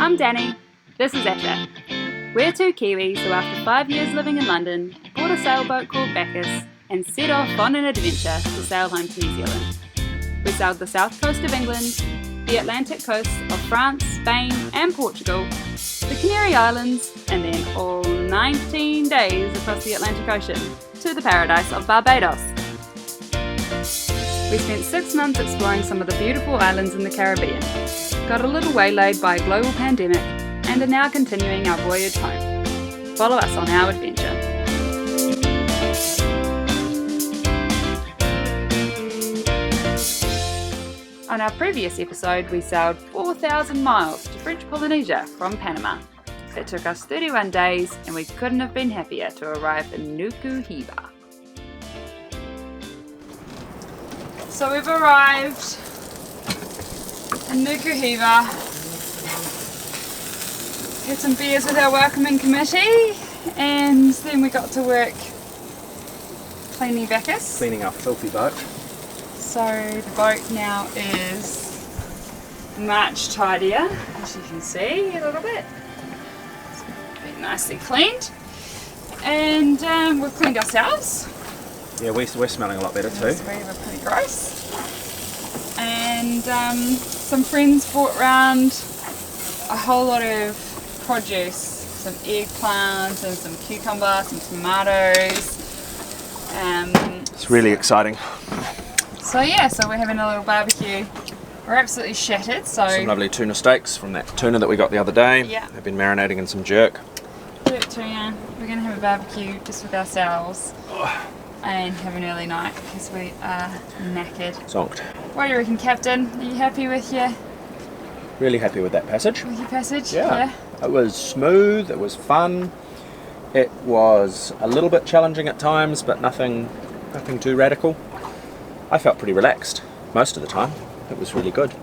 I'm Danny. This is Asha. We're two Kiwis who, after 5 years living in London, bought a sailboat called Bacchus and set off on an adventure to sail home to New Zealand. We sailed the south coast of England, the Atlantic coast of France, Spain and Portugal, the Canary Islands, and then all 19 days across the Atlantic Ocean to the paradise of Barbados. We spent 6 months exploring some of the beautiful islands in the Caribbean, got a little waylaid by a global pandemic, and are now continuing our voyage home. Follow us on our adventure. On our previous episode, we sailed 4,000 miles to French Polynesia from Panama. It took us 31 days, and we couldn't have been happier to arrive in Nuku, Hiva. So we've arrived in Nuku, Hiva. Had some beers with our welcoming committee, and then we got to work cleaning Bacchus. Cleaning our filthy boat. So the boat now is much tidier, as you can see a little bit. It's been nicely cleaned, and we've cleaned ourselves. Yeah, we're smelling a lot better too. We were pretty gross. And some friends brought round a whole lot of produce, some eggplants and some cucumber, some tomatoes. It's really exciting. So we're having a little barbecue. We're absolutely shattered. So Some lovely tuna steaks from that tuna that we got the other day. Yeah. They've been marinating in some jerk. we're going to have a barbecue just with ourselves and have an early night because we are knackered. Zonked. What do you reckon, Captain? Are you happy with your Really happy with that passage. passage? Yeah. It was smooth, it was fun. It was a little bit challenging at times, but nothing too radical. I felt pretty relaxed most of the time. It was really good.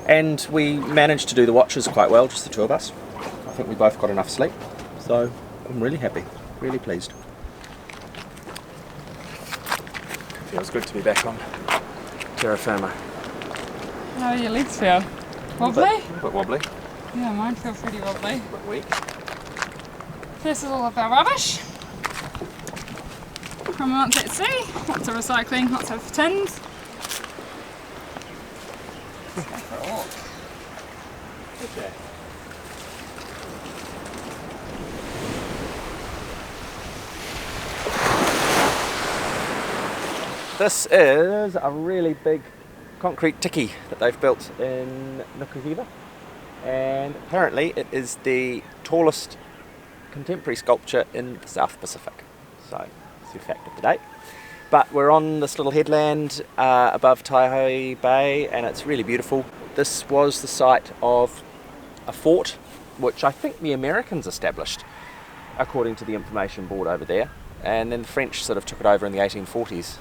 And we managed to do the watches quite well, just the two of us. I think we both got enough sleep. So I'm really happy, really pleased. Feels good to be back on terra firma. How do your legs feel? Wobbly? A bit wobbly, Yeah, mine feel pretty wobbly. a bit weak. This is all of our rubbish from months at sea. Lots of recycling, lots of tins. Let's go for a walk. Okay. This is a really big concrete tiki that they've built in Nuku Hiva, and apparently it is the tallest contemporary sculpture in the South Pacific. So it's your fact of the day. But we're on this little headland above Taihoi Bay, and it's really beautiful. This was the site of a fort which I think the Americans established, according to the information board over there, and then the French sort of took it over in the 1840s.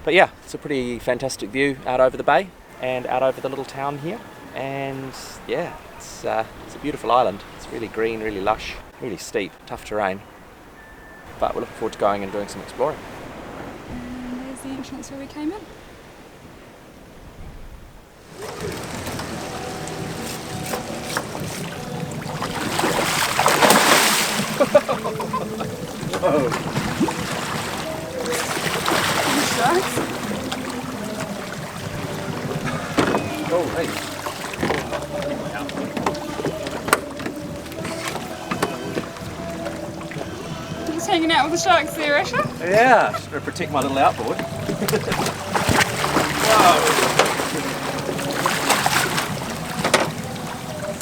But yeah, it's a pretty fantastic view out over the bay and out over the little town here, and yeah, it's a beautiful island. It's really green, really lush, really steep, tough terrain, but we're looking forward to going and doing some exploring. And there's the entrance where we came in. Whoa. Sharks. Oh, hey. Just hanging out with the sharks there, Asha. Yeah, just going to protect my little outboard. Wow.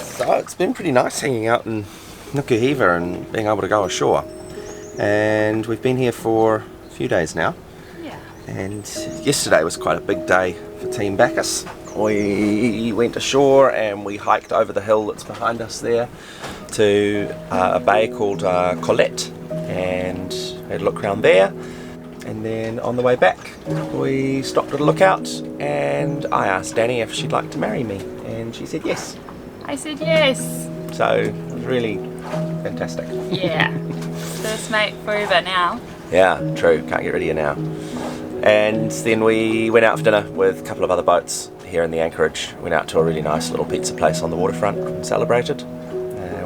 So it's been pretty nice hanging out in Nuku Hiva and being able to go ashore. And we've been here for a few days now. Yeah. And yesterday was quite a big day for Team Bacchus. We went ashore and we hiked over the hill that's behind us there to a bay called Colette, and had a look around there. And then on the way back we stopped at a lookout and I asked Danny if she'd like to marry me, and she said yes. I said yes. So it was really fantastic. Yeah. First mate forever now. Yeah, true, can't get rid of you now. And then we went out for dinner with a couple of other boats here in the anchorage. Went out to a really nice little pizza place on the waterfront and celebrated.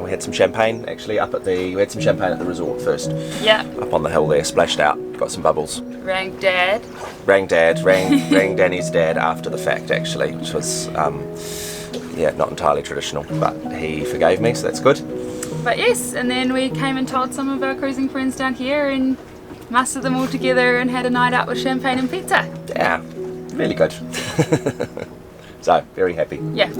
We had some champagne actually we had some champagne at the resort first. Yeah. Up on the hill there, splashed out, got some bubbles. Rang Dad. Rang Danny's dad after the fact actually, which was not entirely traditional, but he forgave me, so that's good. But yes, and then we came and told some of our cruising friends down here and mustered them all together and had a night out with champagne and pizza. Yeah, really good. So, very happy. Yeah.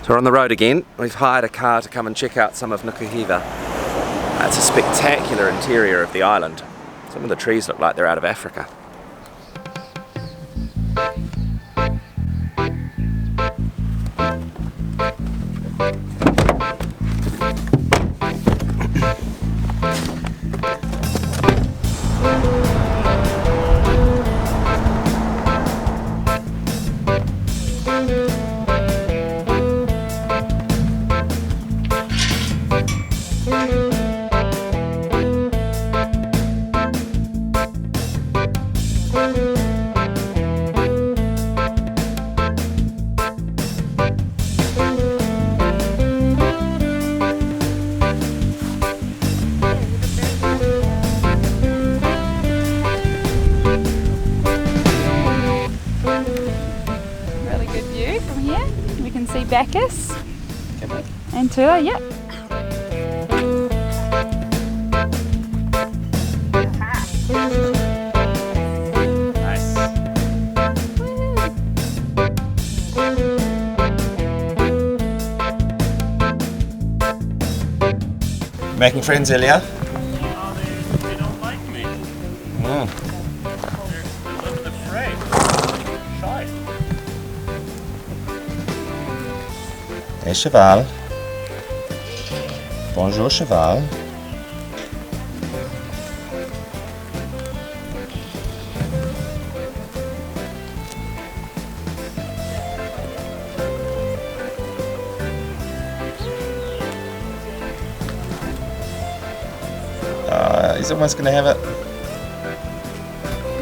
So we're on the road again. We've hired a car to come and check out some of Nuku Hiva. It's a spectacular interior of the island. Some of the trees look like they're out of Africa. See Bacchus and Tula, yep. Nice. Making friends, Elia? They don't like me. Mm. They're a little afraid. Shy. Hey, cheval. Bonjour, cheval. He's almost going to have it.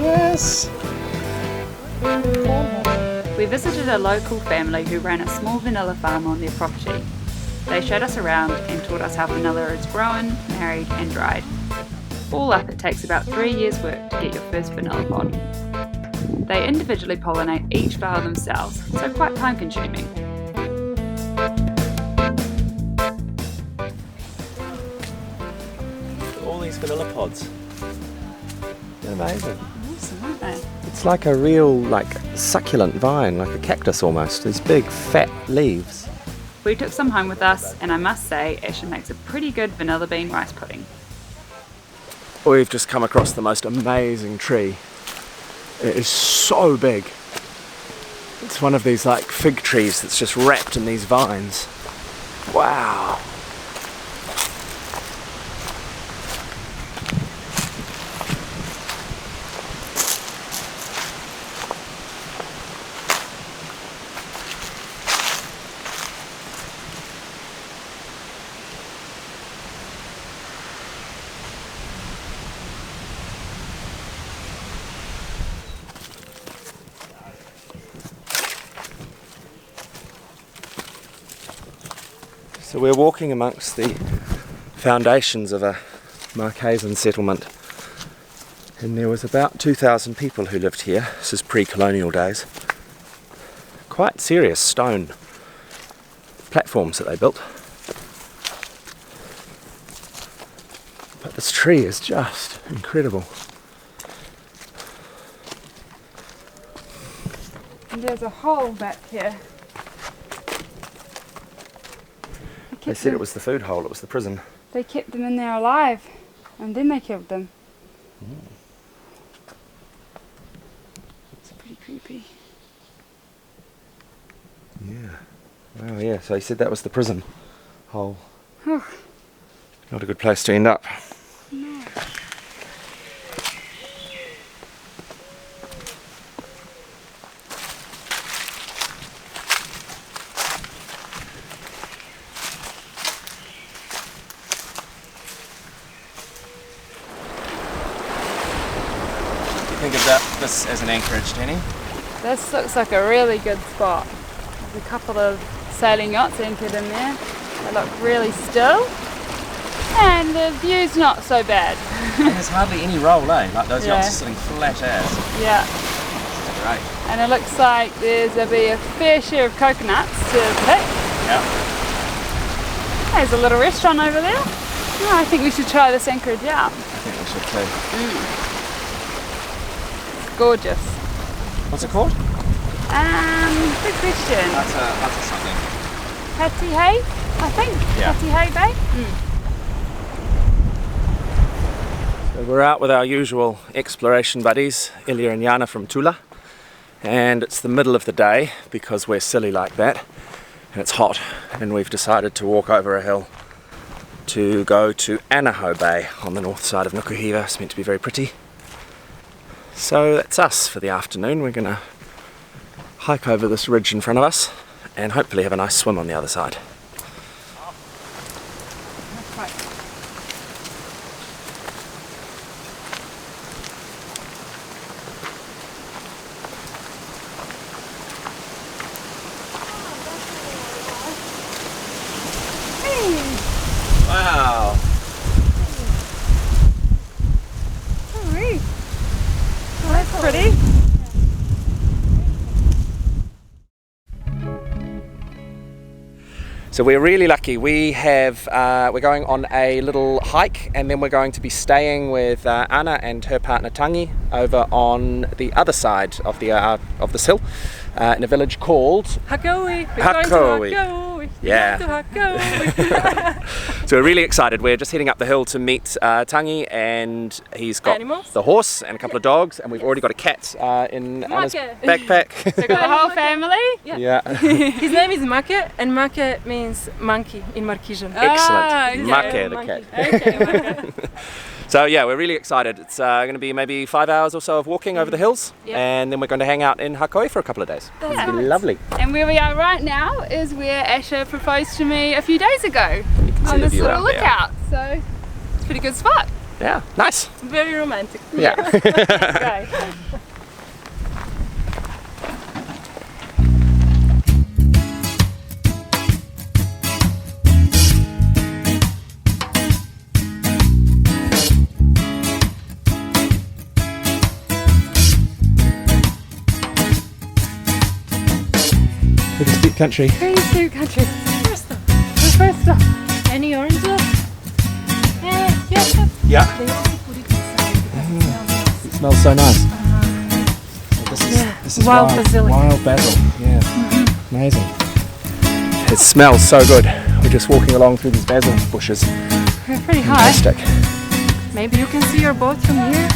Yes. We visited a local family who ran a small vanilla farm on their property. They showed us around and taught us how vanilla is grown, married and dried. All up, it takes about 3 years' work to get your first vanilla pod. They individually pollinate each flower themselves, so quite time consuming. All these vanilla pods. They're amazing. Awesome, aren't they? It's like a real, succulent vine, like a cactus almost. These big, fat leaves. We took some home with us, and I must say, Ashley makes a pretty good vanilla bean rice pudding. We've just come across the most amazing tree. It is so big. It's one of these fig trees that's just wrapped in these vines. Wow. So we're walking amongst the foundations of a Marquesan settlement, and there was about 2,000 people who lived here. This is pre-colonial days. Quite serious stone platforms that they built. But this tree is just incredible. And there's a hole back here. They said it was the food hole, it was the prison. They kept them in there alive, and then they killed them. It's pretty creepy. Yeah. Well, yeah, so he said that was the prison hole. Oh. Not a good place to end up. No. think about this as an anchorage, Danny? This looks like a really good spot. There's a couple of sailing yachts anchored in there. They look really still. And the view's not so bad. And there's hardly any roll, eh? Like those Yeah. yachts are sitting flat as. Yeah. Great. And it looks like there'll be a fair share of coconuts to pick. Yeah. There's a little restaurant over there. Oh, I think we should try this anchorage out. I think we should too. It's gorgeous. What's it called? Good question. That's a something. Hattie Hay, I think. Yeah. Hattie Hay Bay. So we're out with our usual exploration buddies, Ilya and Jana from Tula. And it's the middle of the day because we're silly like that. And it's hot. And we've decided to walk over a hill to go to Anaho Bay on the north side of Nuku Hiva. It's meant to be very pretty. So that's us for the afternoon. We're going to hike over this ridge in front of us and hopefully have a nice swim on the other side. Wow. Oh, that's pretty. So we're really lucky. We're going on a little hike, and then we're going to be staying with Ana and her partner Tangi over on the other side of this hill, in a village called Hakoui. Hakoui. Yeah. So we're really excited. We're just heading up the hill to meet Tangi, and he's got Animals? the horse and a couple of dogs, and we've already got a cat in Ana's Marke. backpack. So got the whole family. Yeah. His name is Make, and Make means monkey in Marquesan. Excellent. yeah, Make the monkey. cat. Okay. So yeah, we're really excited. It's going to be maybe 5 hours or so of walking over the hills, Yeah. and then we're going to hang out in Hakoui for a couple of days. It's nice. lovely. And where we are right now is where Asher proposed to me a few days ago You can see on the this view little out there. lookout. So it's a pretty good spot. Yeah, nice. Very romantic. Yeah. Okay. Pretty steep country. Very steep country. First stop. The first stop. Any oranges? Yes. Yeah. They also put it inside because It smells so nice. This is Wild basil. Wild basil. Yeah. Amazing. It smells so good. We're just walking along through these basil bushes. We're pretty high. Fantastic. Maybe you can see your boat from here.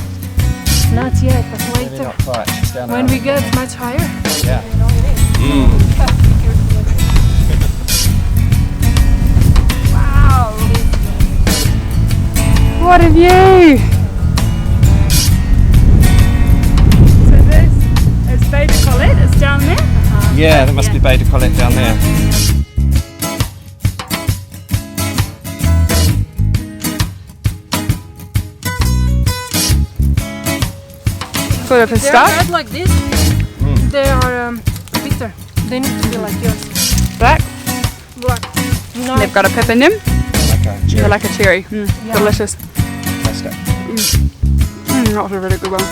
Not yet, but Maybe later. not quite. Just down When around. we get much higher. Yeah. Wow. What a view. So this is Bay de Colette. It's down there. Yeah, that must be Bay de Colette down there. Sort of a They are start. red like this. They are bitter. They need to be like yours. Black. Black. No. They've got a pip in them. Okay. They're like a cherry. Yeah. Delicious. Fantastic. That was a really good one.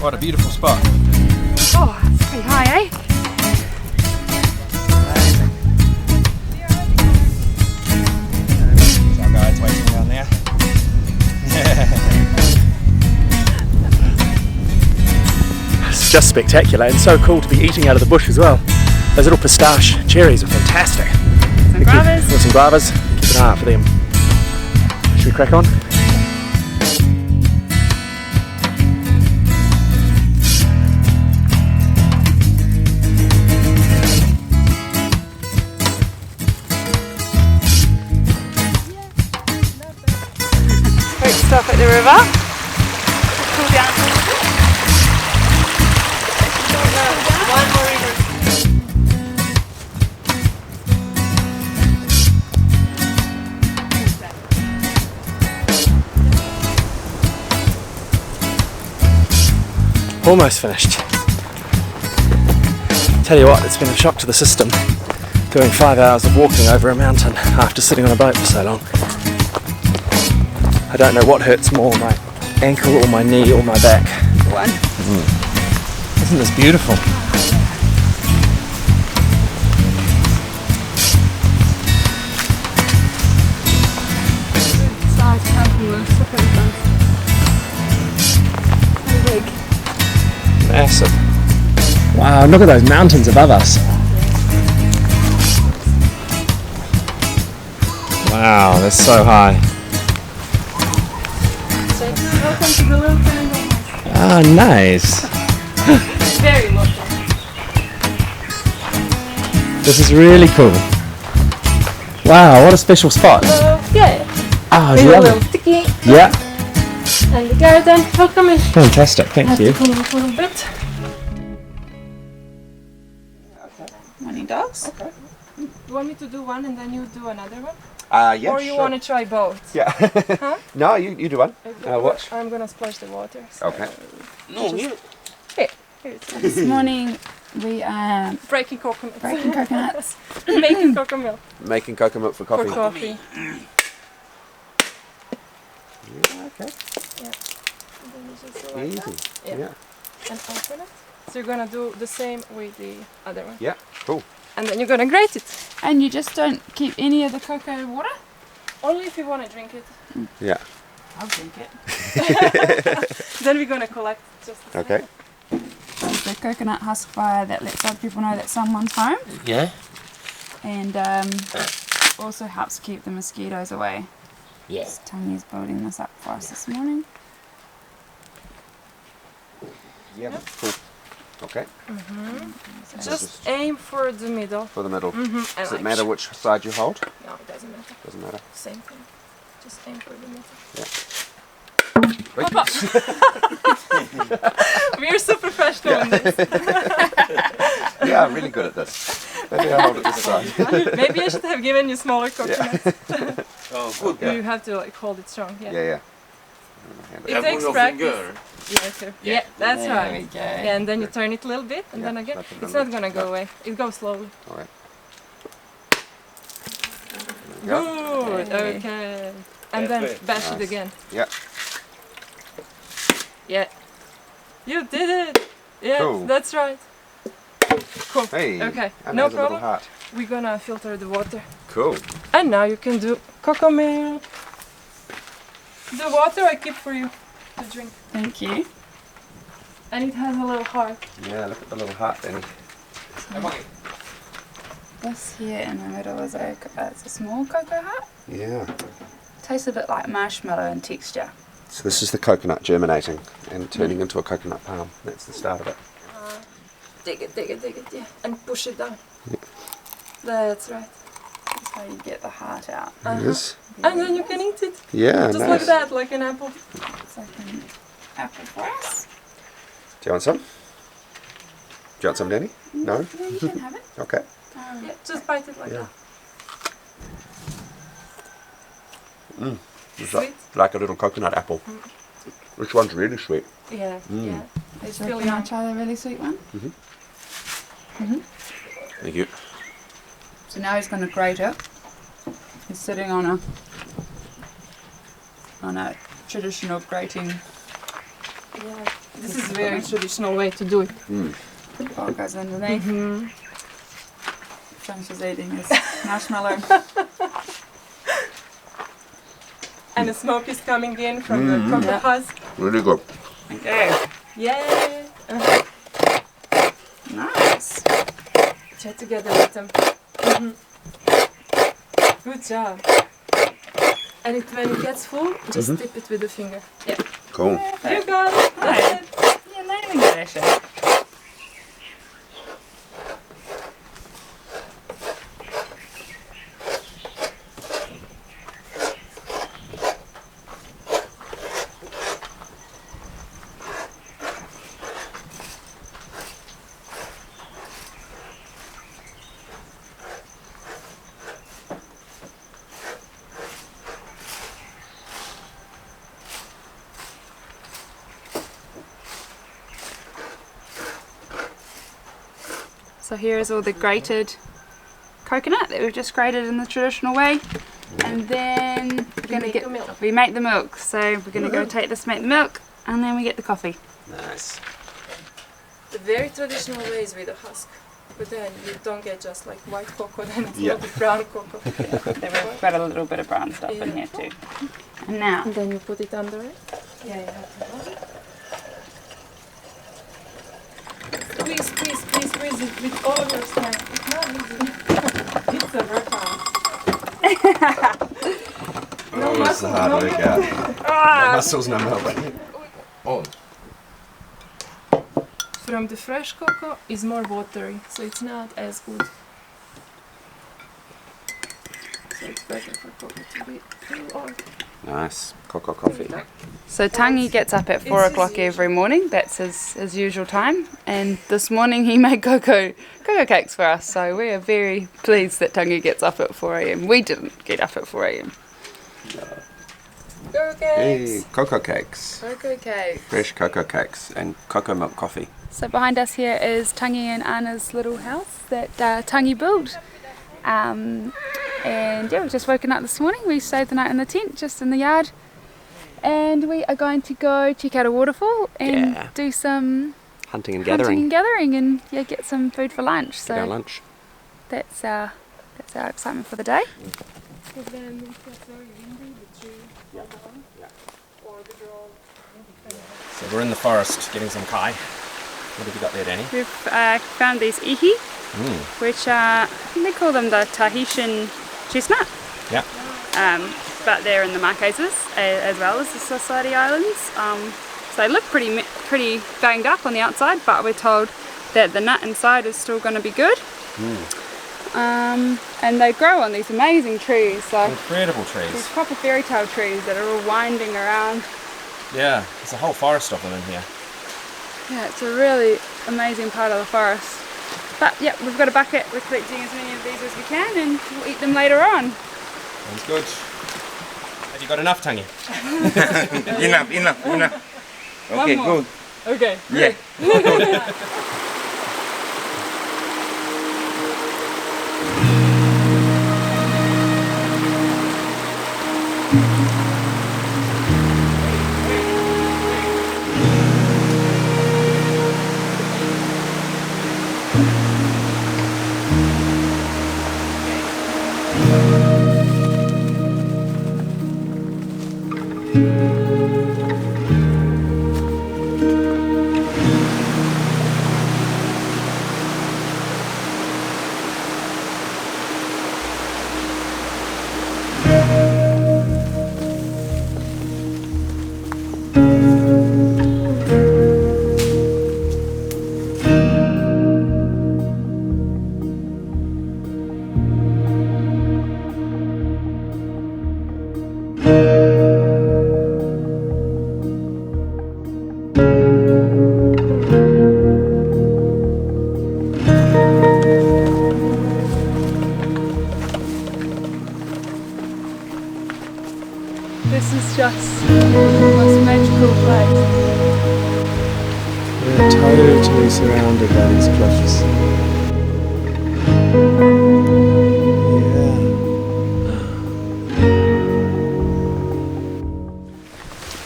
What a beautiful spot. Oh, that's pretty high, eh? There's our guides waiting down there. It's just spectacular and so cool to be eating out of the bush as well. Those little pistache cherries are fantastic. Some guavas. Got some guavas. Keep an eye out for them. Should we crack on? Quick stop at the river. Cool down a little bit. One more river. Almost finished. Tell you what, it's been a shock to the system doing 5 hours of walking over a mountain after sitting on a boat for so long. I don't know what hurts more, my ankle or my knee or my back. One. Isn't this beautiful? Massive. Wow, look at those mountains above us. Wow, that's so high. Welcome to the little triangle. Ah, nice. Very local. This is really cool. Wow, what a special spot. Yeah. Oh, Maybe a lovely. little sticky. Yeah, And the garden. Welcome in. fantastic, thank Have you. to clean up a little bit. Morning, dogs. You want me to do one and then you do another one? Yeah, or you want to try both? Yeah. Huh? No, you do one. Watch. I'm gonna splash the water. So Okay. No, here. Here it is. This morning we are Breaking coconuts. breaking coconuts. Making cocoa milk Making cocoa milk for for coffee. coffee. Yeah, okay. And then you just go like Easy. that. Yeah. Yeah. And open it. So you're gonna do the same with the other one. Yeah, cool. And then you're gonna grate it. And you just don't keep any of the cocoa water? Only if you wanna drink it. Yeah. I'll drink it. Then we're gonna collect just the same. Okay. It's the coconut husk fire that lets other people know that someone's home, Yeah. and also helps keep the mosquitoes away. Yes. Tangi's building this up for us this morning. Yeah, cool. Okay. Just aim for the middle. For the middle. And Does it like matter which side you hold? No, it doesn't matter. Doesn't matter. Same thing. Just aim for the middle. We're super professional in this. Yeah, I'm really good at this. Maybe I'll hold it this side. Maybe I should have given you smaller coconuts. Oh, good. Yeah. You have to like hold it strong. Yeah. Yeah. It takes practice. Yeah, too. Yeah, that's There right. we go. Yeah, and then you turn it a little bit, and Yeah, then again, let it it's run. not gonna go away. It goes slowly. All right. Good. Okay. Okay. And then Perfect. bash it Nice. again. Yeah. Yeah. You did it. Yeah, Cool. that's right. Cool. Hey. Okay. And No there's a little problem. heart. We're gonna filter the water. Cool. And now you can do cocoa milk. The water I keep for you to drink. Thank you. And it has a little heart. Yeah, look at the little heart, Danny. This here in the middle is it's a small cocoa heart. Yeah. Tastes a bit like marshmallow in texture. So this is the coconut germinating and turning into a coconut palm. That's the start of it. Dig it, yeah. And push it down. That's right. That's how you get the heart out. It is. And then you can eat it. Yeah, Just nice. like that, like an apple. It's like an apple for us. Do you want some? Do you want some, Danny? No? Yeah, you can have it. Okay. Yeah, just bite it like Yeah. that. It's Sweet? like a little coconut apple. Which one's really sweet? Yeah, yeah. It's So still can I young. try the really sweet one? Thank you. So now he's going to grate it. He's sitting on a traditional grating. Yeah. This is a very traditional way to do it. Ball goes underneath. Finishes eating his marshmallow. And the smoke is coming in from the cocoa husk. Really good. Okay. Yeah. Nice. Chat together with them. Good job. And when it gets full, just dip it with the finger. Yeah. Cool. You got it. That's it. You're learning it, actually. So here is all the grated coconut that we've just grated in the traditional way. And then we make the milk. So we're going to go take this, make the milk, and then we get the coffee. Nice. The very traditional way is with a husk. But then you don't get just like white cocoa, then it's a little bit brown cocoa. We've got a little bit of brown stuff in here too. And now, And then you put it under it. Yeah, you have to hold it. Squeeze it with all of your strength. It's not easy. It's a workout. Oh, it's a hard workout. No muscles, no milk. Oh. From the fresh cocoa is more watery, so it's not as good. So it's better for cocoa to be too old. Nice. Cocoa coffee. so Tangi gets up at 4 o'clock every morning. That's his usual time. And this morning he made cocoa cakes for us. So we are very pleased that Tangi gets up at 4 a.m. We didn't get up at 4 a.m. Cocoa Hey, cakes! cocoa cakes. Cocoa cakes! Fresh cocoa cakes and cocoa milk coffee. So behind us here is Tangi and Ana's little house that Tangi built. And yeah, we've just woken up this morning. We stayed the night in the tent, just in the yard. And we are going to go check out a waterfall and do some Hunting and hunting gathering. and yeah, get some food for lunch. Get our So lunch. that's our excitement for the day. So then it gets very windy, the tree or the drone. So we're in the forest getting some kai. What have you got there, Danny? We've found these ihi, which are, I think they call them the Tahitian chestnut. Yeah. But they're in the Marquesas as well as the Society Islands. So they look pretty banged up on the outside, but we're told that the nut inside is still going to be good. And they grow on these amazing trees. So Incredible these trees. proper fairy tale trees that are all winding around. Yeah, there's a whole forest of them in here. Yeah, it's a really amazing part of the forest. But yeah, we've got a bucket. We're collecting as many of these as we can, and we'll eat them later on. Sounds good. Have you got enough, Tangi? Enough. Okay, more. good. Okay. Yeah. This is just the most magical place. We're totally surrounded by these cliffs.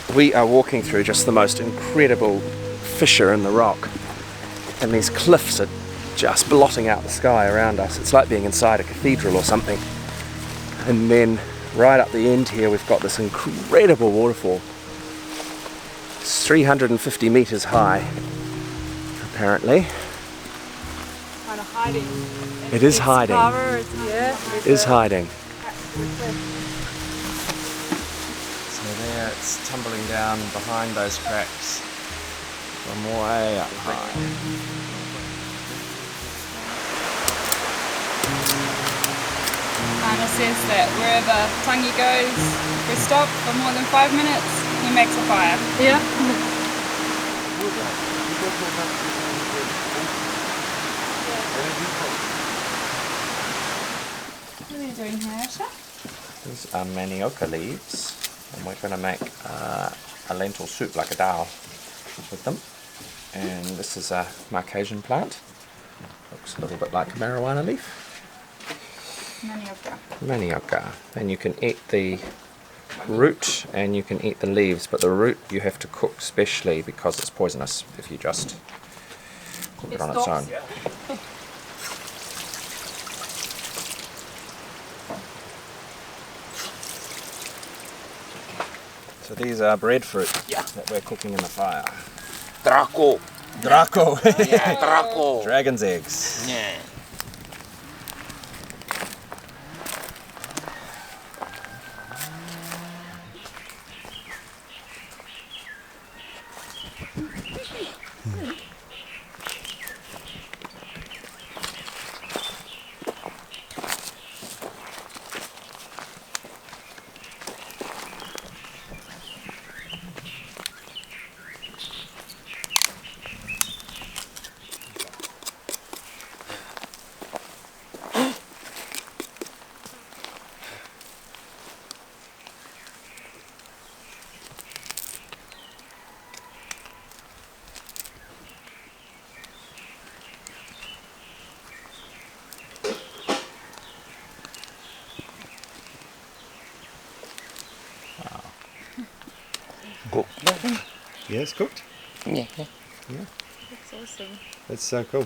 Yeah. We are walking through just the most incredible fissure in the rock, and these cliffs are just blotting out the sky around us. It's like being inside a cathedral or something. And then right up the end here we've got this incredible waterfall. It's 350 metres high, apparently. Kind of hiding. It is hiding. It is hiding. So there it's tumbling down behind those cracks from way up high. Anna says that wherever Tangi goes, if we stop for more than 5 minutes, he makes a fire. Yeah. What are you doing here, Asha? These are manioca leaves, and we're going to make a lentil soup, like a dal, with them. And this is a Marquesan plant, Looks a little bit like a marijuana leaf. Manioka. Manioka. And you can eat the root and you can eat the leaves, but the root you have to cook specially because it's poisonous if you just cook it on its own. So these are breadfruit that we're cooking in the fire. Draco. Draco! Yeah, Draco. Dragon's eggs. Yeah. Cool. Yeah, it's cooked. Yeah. That's awesome. That's so cool.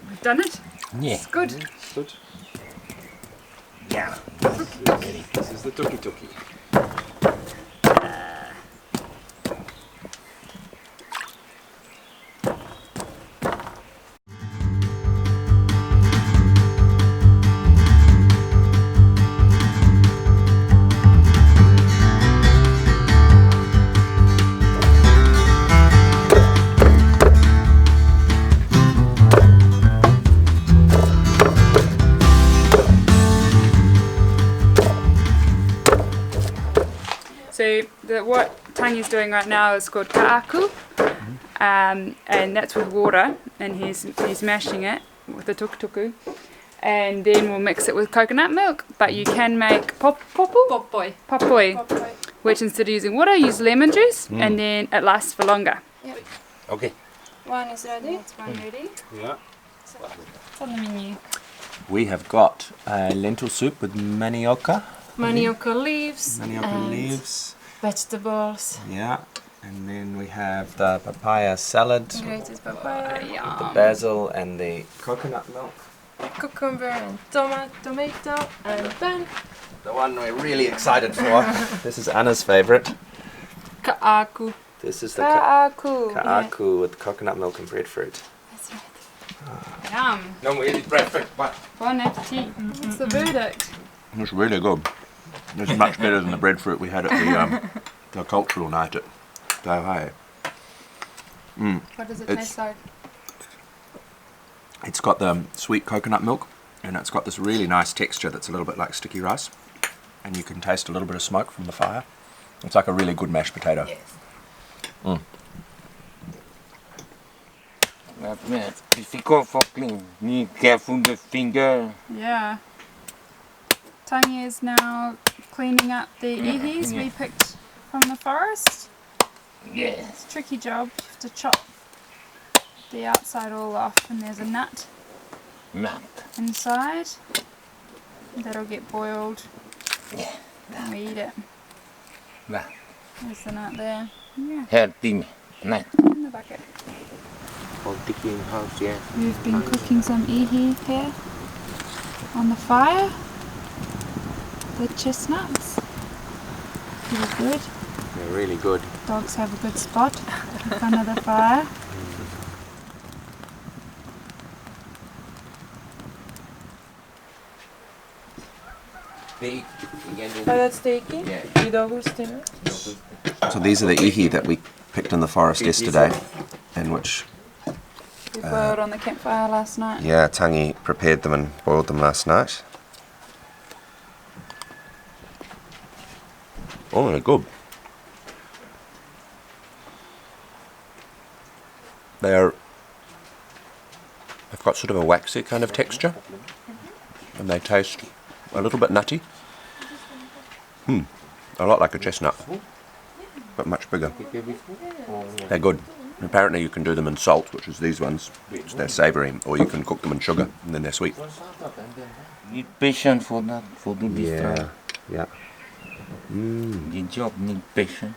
We've done it. Yeah. It's good. Good. Yeah. This is the tuki tuki. So what Tangi's doing right now is called ka'aku, and that's with water, and he's mashing it with the tukutuku, and then we'll mix it with coconut milk. But you can make Popoi. popoi, which instead of using water, use lemon juice, and then it lasts for longer. Okay. One is ready. That's one ready. Yeah. It's on the menu. We have got lentil soup with manioka. Manioka leaves. Manioka and leaves. Vegetables. Yeah. And then we have the papaya salad, Grated papaya. the basil and the coconut milk. Cucumber and tomato. And then The one we're really excited for. This is Anna's favourite. ka'aku. This is the Ka'aku. ka'aku with coconut milk and breadfruit. That's right. Yum. No, we eat breakfast, but Bon appetit. What's the verdict? It's really good. It's much better than the breadfruit we had at the cultural night at Ohio. What does it It's- taste like? It's got the sweet coconut milk and it's got this really nice texture that's a little bit like sticky rice. And you can taste a little bit of smoke from the fire. It's like a really good mashed potato. it's difficult for clean. Need careful the finger. Yeah. Tangi is now cleaning up the ihis we picked from the forest. Yes. It's a tricky job. You have to chop the outside all off, and there's a nut Nut. inside. That'll get boiled. Yeah. And we eat it. Nut. There's the nut there. Yeah, Healthy. Nut. in the bucket. For taking house, yeah. We've been cooking some ihi here on the fire. The chestnuts. Feel good. They're really good. Dogs have a good spot in front of the fire. Big. That's taking. Yeah. Vidogustina. So these are the ihi that we picked in the forest yesterday, and which We boiled on the campfire last night. Tangi prepared them and boiled them last night. Oh, they're good. They've got sort of a waxy kind of texture. and they taste a little bit nutty. A lot like a chestnut, but much bigger. They're good. Apparently you can do them in salt, which is these ones, so they're savoury, or you can cook them in sugar, and then they're sweet. Need patience for that, for do this try. Yeah. The job need patience.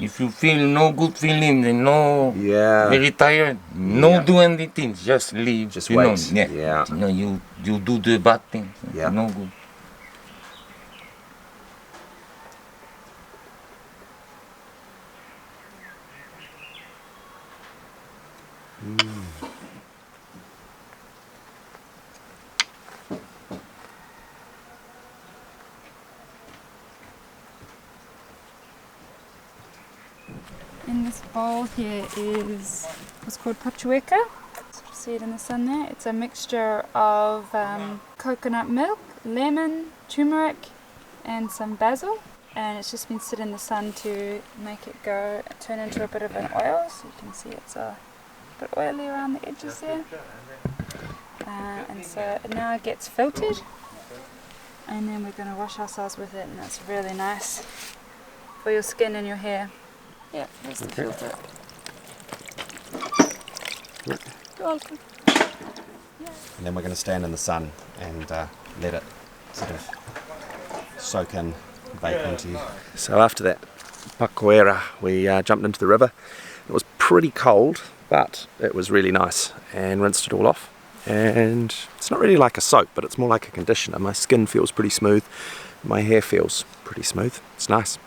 If you feel no good feeling, then no, Yeah. very tired, no do anything, just leave. Just you wait. Know, Yeah. You know, you do the bad thing. Yeah. No good. In this bowl here is what's called pachueca. See it in the sun there. It's a mixture of coconut milk, lemon, turmeric, and some basil. And it's just been sit in the sun to make it turn into a bit of an oil. So you can see it's a bit oily around the edges there. And so it now gets filtered. And then we're going to wash ourselves with it, and it's really nice for your skin and your hair. Yeah, there's the filter. You're welcome. And then we're going to stand in the sun and let it sort of soak in, bake into you. So after that pacuera, we jumped into the river. It was pretty cold, but it was really nice, and rinsed it all off. And it's not really like a soap, but it's more like a conditioner. My skin feels pretty smooth, my hair feels pretty smooth. It's nice.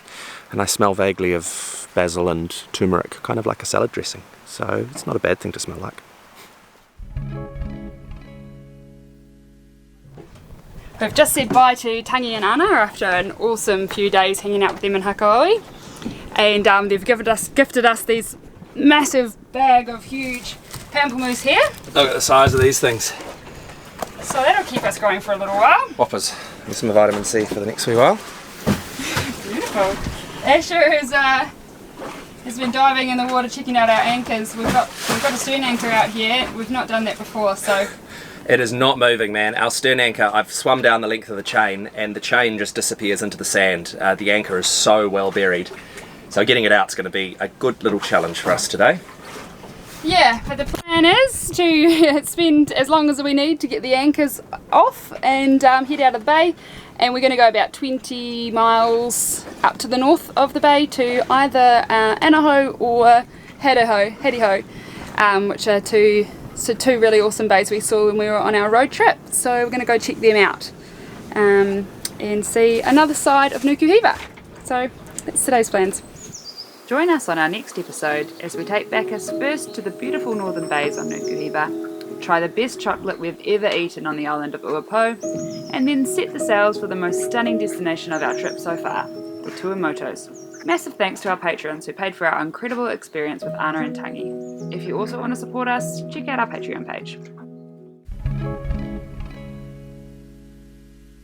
And I smell vaguely of basil and turmeric, kind of like a salad dressing. So it's not a bad thing to smell like. We've just said bye to Tangi and Ana after an awesome few days hanging out with them in Hakaoi. And they've gifted us these massive bag of huge pamplemousse here. Look at the size of these things. So that'll keep us going for a little while. Whoppers. And some vitamin C for the next wee while. Beautiful. Asher has been diving in the water checking out our anchors. We've got a stern anchor out here. We've not done that before, so It is not moving, man. Our stern anchor, I've swum down the length of the chain and the chain just disappears into the sand. The anchor is so well buried. So getting it out is going to be a good little challenge for us today. yeah, but the plan is to spend as long as we need to get the anchors off and head out of the bay. And we're going to go about 20 miles up to the north of the bay to either Anaho or Hediho, which are two really awesome bays we saw when we were on our road trip. So we're going to go check them out and see another side of Nuku Hiva. So that's today's plans. Join us on our next episode as we take Bacchus first to the beautiful northern bays on Nuku Hiva, try the best chocolate we've ever eaten on the island of Uapo, and then set the sails for the most stunning destination of our trip so far, the Tuamotus. Massive thanks to our patrons who paid for our incredible experience with Ana and Tangi. If you also want to support us, check out our Patreon page.